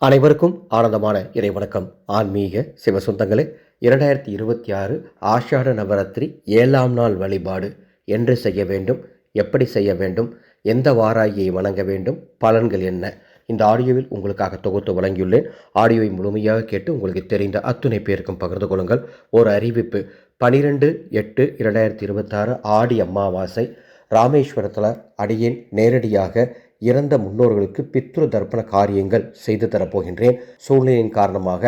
அனைவருக்கும் ஆனந்தமான இறைவணக்கம். ஆன்மீக சிவசொந்தங்களே, 2026 ஆஷாட நவராத்திரி 7ஆம் நாள் வழிபாடு என்று செய்ய வேண்டும், எப்படி செய்ய வேண்டும், எந்த வாராகியை வணங்க வேண்டும், பலன்கள் என்ன? இந்த ஆடியோவில் உங்களுக்காக தொகுத்து வழங்கியுள்ளேன். ஆடியோவை முழுமையாக கேட்டு உங்களுக்கு தெரிந்த அத்துணை பேருக்கும் பகிர்ந்து கொள்ளுங்கள். ஒரு அறிவிப்பு: 12/8/2026 ஆடி அமாவாசை. ராமேஸ்வரத்தில் அடியேன் நேரடியாக இறந்த முன்னோர்களுக்கு பித்ரு தர்ப்பண காரியங்கள் செய்து தரப்போகின்றேன். சூழ்நிலையின் காரணமாக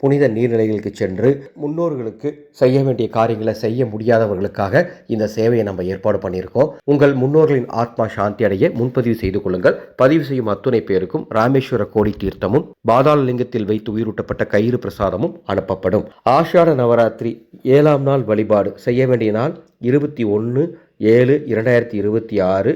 புனித நீர்நிலைகளுக்கு சென்று முன்னோர்களுக்கு செய்ய வேண்டிய காரியங்களை செய்ய முடியாதவர்களுக்காக இந்த சேவையை நம்ம ஏற்பாடு பண்ணியிருக்கோம். உங்கள் முன்னோர்களின் ஆத்மா சாந்தி அடைய முன்பதிவு செய்து கொள்ளுங்கள். பதிவு செய்யும் அத்துணை பேருக்கும் ராமேஸ்வர கோடி தீர்த்தமும் பாதாள லிங்கத்தில் வைத்து உயிரூட்டப்பட்ட கயிறு பிரசாதமும் அனுப்பப்படும். ஆஷாட நவராத்திரி 7ஆம் நாள் வழிபாடு செய்ய வேண்டிய நாள் 21/7/2026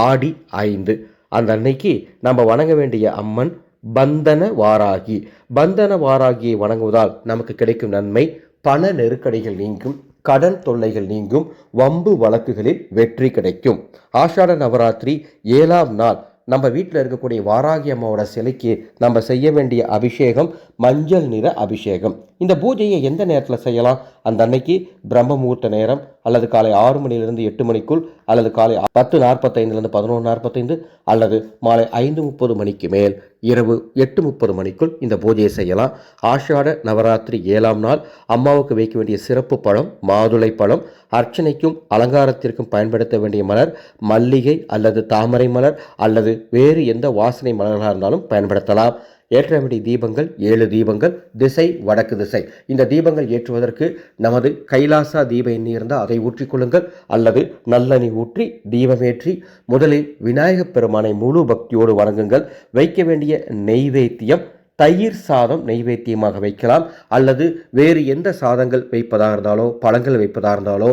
ஆடி 5. அந்த அன்னைக்கு நம்ம வணங்க வேண்டிய அம்மன் பந்தன வாராகி. பந்தன வாராகியை வணங்குவதால் நமக்கு கிடைக்கும் நன்மை: பண நெருக்கடிகள் நீங்கும், கடன் தொல்லைகள் நீங்கும், வம்பு வழக்குகளில் வெற்றி கிடைக்கும். ஆஷாட நவராத்திரி 7ஆம் நாள் நம்ம வீட்டில் இருக்கக்கூடிய வாராகி அம்மாவோட சிலைக்கு நம்ம செய்ய வேண்டிய அபிஷேகம் மஞ்சள் நிற அபிஷேகம். இந்த பூஜையை எந்த நேரத்தில் செய்யலாம்? அந்த அன்னைக்கு பிரம்ம முகூர்த்த நேரம், அல்லது காலை 6 மணிலிருந்து 8 மணிக்குள், அல்லது காலை 10:45 11:45, அல்லது மாலை 5:30 மணிக்கு மேல் இரவு 8:30 மணிக்குள் இந்த பூஜையை செய்யலாம். ஆஷாட நவராத்திரி 7ஆம் நாள் அம்மாவுக்கு வைக்க வேண்டிய சிறப்பு பழம் மாதுளை பழம். அர்ச்சனைக்கும் அலங்காரத்திற்கும் பயன்படுத்த வேண்டிய மலர் மல்லிகை அல்லது தாமரை மலர் அல்லது வேறு எந்த வாசனை மலர்களாக இருந்தாலும் பயன்படுத்தலாம். ஏற்ற வேண்டிய தீபங்கள் 7 தீபங்கள். திசை வடக்கு திசை. இந்த தீபங்கள் ஏற்றுவதற்கு நமது கைலாசா தீப எண்ணெய் இருந்தால் அதை ஊற்றிக்கொள்ளுங்கள், அல்லது நல்லெண்ணெய் ஊற்றி தீபமேற்றி முதலில் விநாயகப் பெருமானை முழு பக்தியோடு வணங்குங்கள். வைக்க வேண்டிய நெய்வேத்தியம் தயிர் சாதம் நெய்வேத்தியமாக வைக்கலாம், அல்லது வேறு எந்த சாதங்கள் வைப்பதாக இருந்தாலோ பழங்கள் வைப்பதாக இருந்தாலோ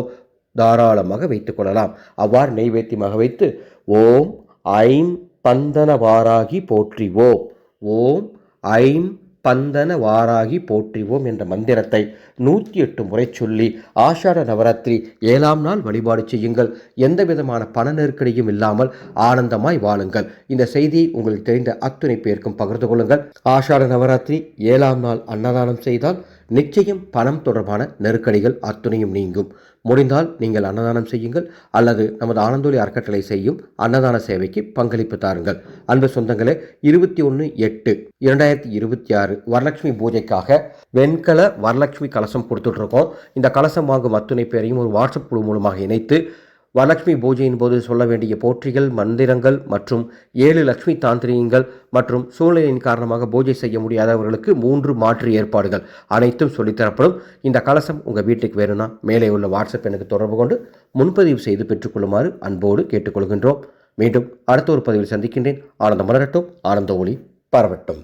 தாராளமாக வைத்துக் கொள்ளலாம். அவ்வாறு நெய்வேத்தியமாக வைத்து ஓம் ஐம் பந்தன வாராகி போற்றிவோம், ஓம் ஐம் பந்தன வாராகி போற்றிவோம் என்ற மந்திரத்தை 108 முறை சொல்லி ஆஷாட நவராத்திரி 7ஆம் நாள் வழிபாடு செய்யுங்கள். எந்த விதமான பண நெருக்கடியும் இல்லாமல் ஆனந்தமாய் வாழுங்கள். இந்த செய்தியை உங்களுக்கு தெரிந்த அத்துணை பேருக்கும் பகிர்ந்து கொள்ளுங்கள். ஆஷாட நவராத்திரி 7ஆம் நாள் அன்னதானம் செய்தால் நிச்சயம் பணம் தொடர்பான நெருக்கடிகள் அத்துணையும் நீங்கும். முடிந்தால் நீங்கள் அன்னதானம் செய்யுங்கள், அல்லது நமது ஆனந்தொலி அறக்கட்டளை செய்யும் அன்னதான சேவைக்கு பங்களிப்பு தாருங்கள். அன்பு சொந்தங்களே, 21/8/2026 வரலட்சுமி பூஜைக்காக வெண்கல வரலட்சுமி கலசம் கொடுத்துட்டு இருக்கோம். இந்த கலசம் வாங்கும் அத்துணை பேரையும் ஒரு வாட்ஸ்அப் குழு மூலமாக இணைத்து வரலட்சுமி பூஜையின் போது சொல்ல வேண்டிய போற்றிகள் மந்திரங்கள் மற்றும் 7 லட்சுமி தாந்திரிகங்கள் மற்றும் சூழ்நிலையின் காரணமாக பூஜை செய்ய முடியாதவர்களுக்கு 3 மாற்று ஏற்பாடுகள் அனைத்தும் சொல்லித்தரப்படும். இந்த கலசம் உங்கள் வீட்டுக்கு வேணும்னா மேலே உள்ள வாட்ஸ்அப் எனக்கு தொடர்பு கொண்டு முன்பதிவு செய்து பெற்றுக்கொள்ளுமாறு அன்போடு கேட்டுக்கொள்கின்றோம். மீண்டும் அடுத்த ஒரு பதிவில் சந்திக்கின்றேன். ஆனந்தம் மலரட்டும், ஆனந்த ஒளி பரவட்டும்.